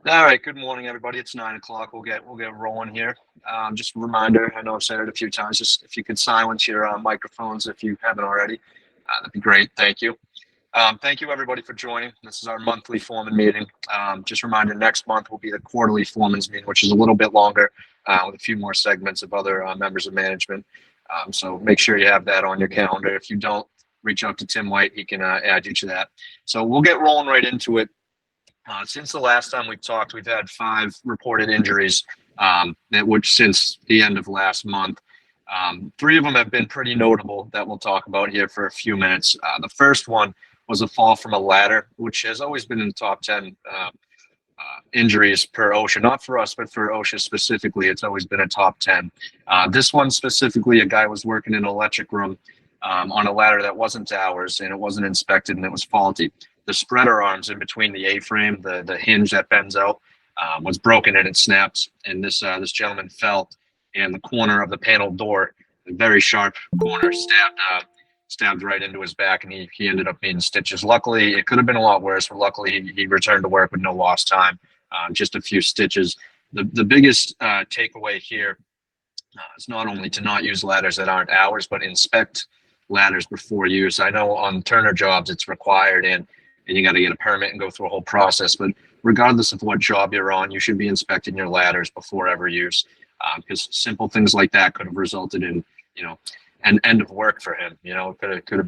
All right. Good morning, everybody. It's 9 o'clock. We'll get rolling here. Just a reminder. I know I've said it a few times. Just if you could silence your microphones if you haven't already, that'd be great. Thank you. Thank you, everybody, for joining. This is our monthly foreman meeting. Just a reminder, next month will be the quarterly foreman's meeting, which is a little bit longer with a few more segments of other members of management. So make sure you have that on your calendar. If you don't, reach out to Tim White. He can add you to that. So we'll get rolling right into it. Since the last time we've talked, we've had 5 reported injuries, which since the end of last month. 3 of them have been pretty notable that we'll talk about here for a few minutes. The first one was a fall from a ladder, which has always been in the top 10 injuries per OSHA, not for us, but for OSHA specifically. It's always been a top 10. This one specifically, a guy was working in an electric room on a ladder that wasn't ours, and it wasn't inspected, and it was faulty. The spreader arms in between the A-frame, the hinge that bends out, was broken and it snapped. And this gentleman fell, and the corner of the panel door, a very sharp corner, stabbed right into his back, and he ended up needing stitches. Luckily, it could have been a lot worse, but luckily he returned to work with no lost time, just a few stitches. The biggest takeaway here is not only to not use ladders that aren't ours, but inspect ladders before use. I know on Turner jobs it's required, and you got to get a permit and go through a whole process. But regardless of what job you're on, you should be inspecting your ladders before ever use, because simple things like that could have resulted in, an end of work for him. It could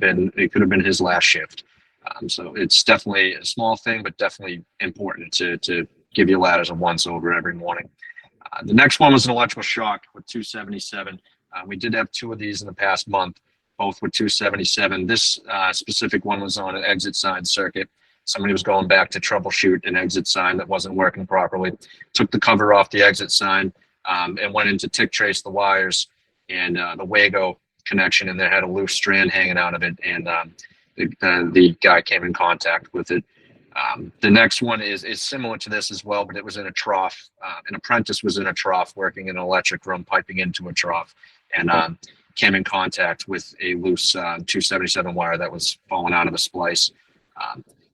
have been his last shift. So it's definitely a small thing, but definitely important to give your ladders a once over every morning. The next one was an electrical shock with 277. We did have 2 of these in the past month, both with 277. This specific one was on an exit sign circuit. Somebody was going back to troubleshoot an exit sign that wasn't working properly, took the cover off the exit sign, and went in to tick trace the wires, and the Wago connection in there had a loose strand hanging out of it, and the guy came in contact with it. The next one is similar to this as well, but it was in a trough. An apprentice was in a trough working in an electric room, piping into a trough, and came in contact with a loose 277 wire that was falling out of a splice.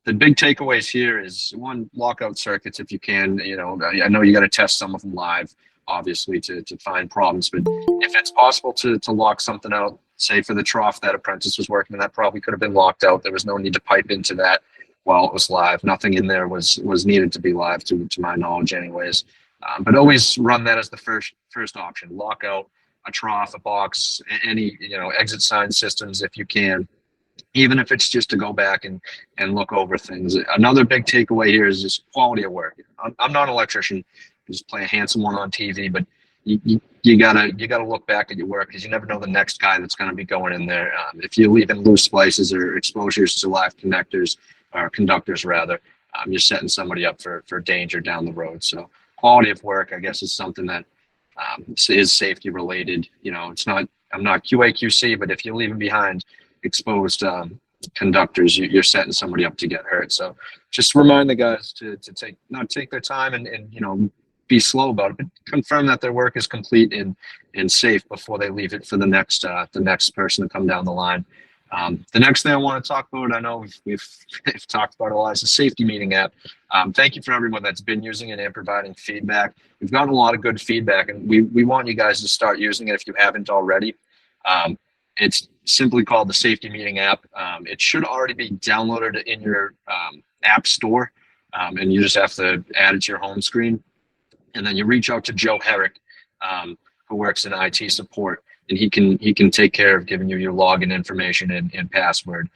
The big takeaways here is, one, lockout circuits if you can. I know you got to test some of them live, obviously, to find problems, but if it's possible to lock something out, say for the trough that apprentice was working in, that probably could have been locked out. There was no need to pipe into that while it was live. Nothing in there was needed to be live, to my knowledge anyways. But always run that as the first option. Lock out a trough, a box, any exit sign systems if you can, even if it's just to go back and look over things. Another big takeaway here is just quality of work. I'm not an electrician, just play a handsome one on TV, but you gotta look back at your work, because you never know the next guy that's going to be going in there. If you're leaving loose splices or exposures to live connectors, or conductors rather, you're setting somebody up for danger down the road. So quality of work, I guess, is something that is safety related. I'm not QA/QC, but if you're leaving behind exposed conductors, you're setting somebody up to get hurt. So just remind the guys to take their time and be slow about it, but confirm that their work is complete and safe before they leave it for the next person to come down the line. The next thing I want to talk about, I know we've talked about it a lot, is the safety meeting app. Thank you for everyone that's been using it and providing feedback. We've gotten a lot of good feedback, and we want you guys to start using it if you haven't already. It's simply called the Safety Meeting app. It should already be downloaded in your app store, and you just have to add it to your home screen. And then you reach out to Joe Herrick, who works in IT support, and he can take care of giving you your login information and password.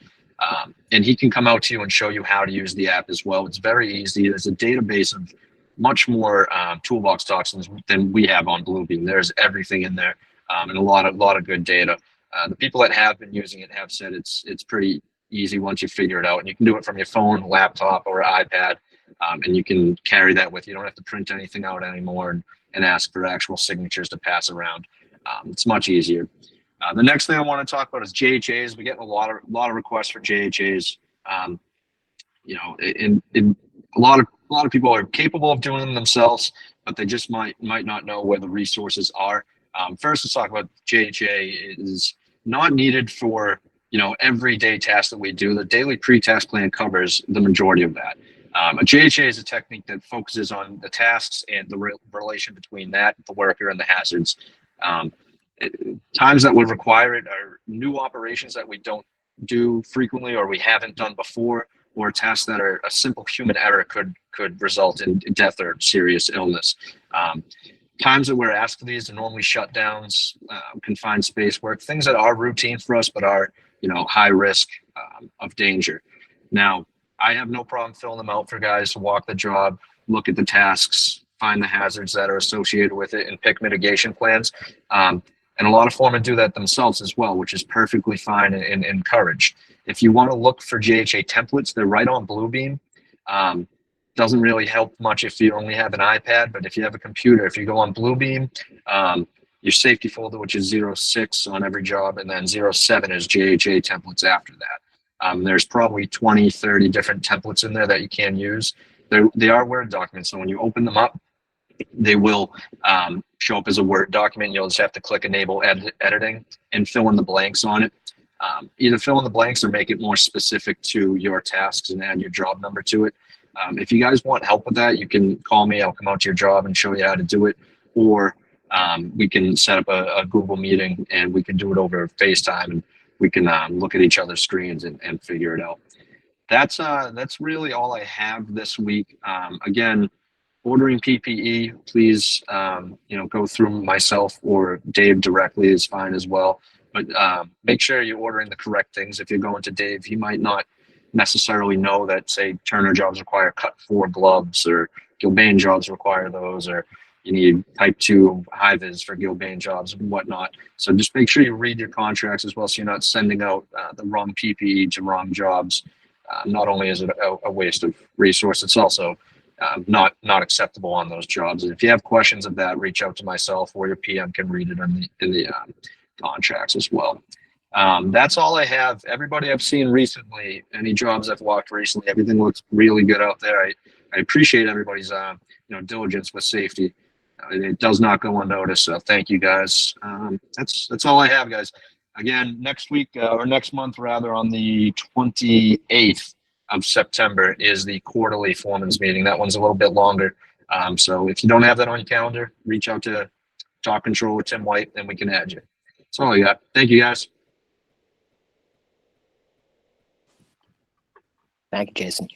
And he can come out to you and show you how to use the app as well. It's very easy. There's a database of much more toolbox toxins than we have on Bluebeam. There's everything in there, and a lot of good data. The people that have been using it have said it's pretty easy once you figure it out, and you can do it from your phone, laptop, or iPad, and you can carry that with you. You don't have to print anything out anymore and ask for actual signatures to pass around. It's much easier. The next thing I want to talk about is JHAs. We get a lot of requests for JHAs. A lot of people are capable of doing them themselves, but they just might not know where the resources are. First, let's talk about JHA is not needed for everyday tasks that we do. The daily pre-task plan covers the majority of that. A JHA is a technique that focuses on the tasks and the relation between that, the worker, and the hazards. Um, Times that would require it are new operations that we don't do frequently or we haven't done before, or tasks that are a simple human error could result in death or serious illness. Times that we're asked for these are normally shutdowns, confined space work, things that are routine for us but are high risk of danger. Now, I have no problem filling them out for guys to walk the job, look at the tasks, find the hazards that are associated with it, and pick mitigation plans. And a lot of foremen do that themselves as well, which is perfectly fine and encouraged. If you want to look for JHA templates, they're right on Bluebeam. Doesn't really help much if you only have an iPad, but if you have a computer, if you go on Bluebeam, your safety folder, which is 06 on every job, and then 07 is JHA templates after that. There's probably 20, 30 different templates in there that you can use. They are Word documents, so when you open them up, they will show up as a Word document. You'll just have to click Enable Editing and fill in the blanks on it. Either fill in the blanks or make it more specific to your tasks and add your job number to it. If you guys want help with that, you can call me. I'll come out to your job and show you how to do it. Or we can set up a Google meeting and we can do it over FaceTime, and we can look at each other's screens and figure it out. That's really all I have this week. Again, ordering PPE, please, go through myself or Dave directly is fine as well. But make sure you're ordering the correct things. If you're going to Dave, he might not necessarily know that, say, Turner jobs require cut 4 gloves, or Gilbane jobs require those, or you need type 2 high-vis for Gilbane jobs and whatnot. So just make sure you read your contracts as well, so you're not sending out the wrong PPE to wrong jobs. Not only is it a waste of resource, it's also not acceptable on those jobs. And if you have questions of that, reach out to myself, or your PM can read it in the contracts as well. That's all I have. Everybody I've seen recently, any jobs I've walked recently, everything looks really good out there. I appreciate everybody's diligence with safety. It does not go unnoticed. So thank you guys. That's all I have, guys. Again, next week or next month rather, on the 28th of September is the quarterly foreman's meeting. That one's a little bit longer. So if you don't have that on your calendar, reach out to Talk Control with Tim White and we can add you. That's all I got. Thank you, guys. Thank you, Jason.